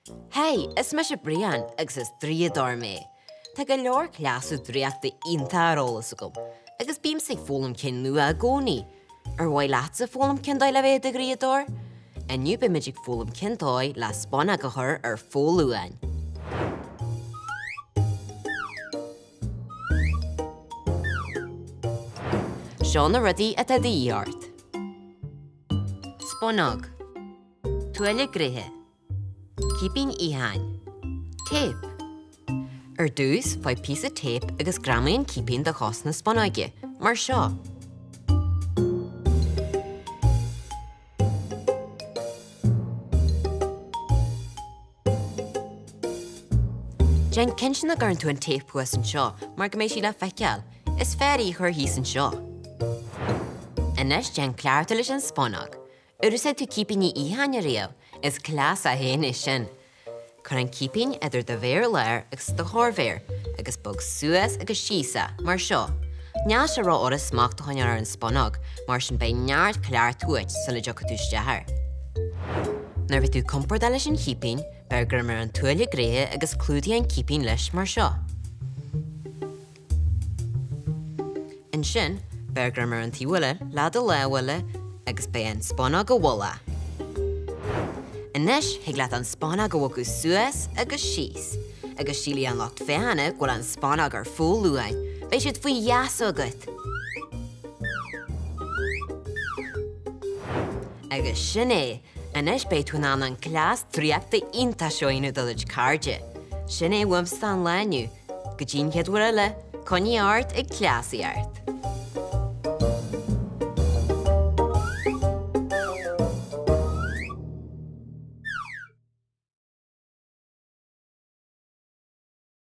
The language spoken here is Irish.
Hey, is me se brian agus is draíocht mé. Tá go leor clasú draíochta iontarólas agam, agus bím sig fólam cin nua a gcónaí. Bhaid leat sa fólam cin dóid le bhéad a draíocht? Aniu be midig fólam cin dóid le Spúnóg a chur Foluain. Seán na rudaí a draíocht. Spúnóg. TUILLEADH Gaeilge. Keeping ihan. Tape. Dús fáid píosa tape agus gramaíonn keeping de chos na Spúnóige, mar seo. Jen cinnsin na gurn tú an tape puas an seo, mar go mééis sí le feiceal, is féirí chur híos an seo. Inis Jen clearta leis an Spúnóg. Ursa tú keeping í ihan a riamh, is clás a héin is sin. Chur an keeping idir de bhéir léir agus de chormhéir, agus bog suas agus síosa, mar seo. Neall se rá oras smacht a chuinear an Spúnóg, mar sin bé neart clear tuait sa le deocha tú steathar. Nar bhí tú compórda leis an keeping, beir gur mar an TUILLEADH Gaeilge agus clúdaí an keeping leis mar seo. In sin, beir gur mar an tíhuile, lead a lehuile, agus bé an Spúnóg a bhulla. Inis, hiag leat an Spúnóg a bhugu suas agus síos, agus sílí an locht féhanna ghfuil an Spúnóg Foluain, bé siad faoi dheas agat. Agus sin é, inis bé tú ná an clás draíochta ionta seoinú dulid cairde. Sin é bhuam stan leniu, go dín cead le, coní art ag clásaí art.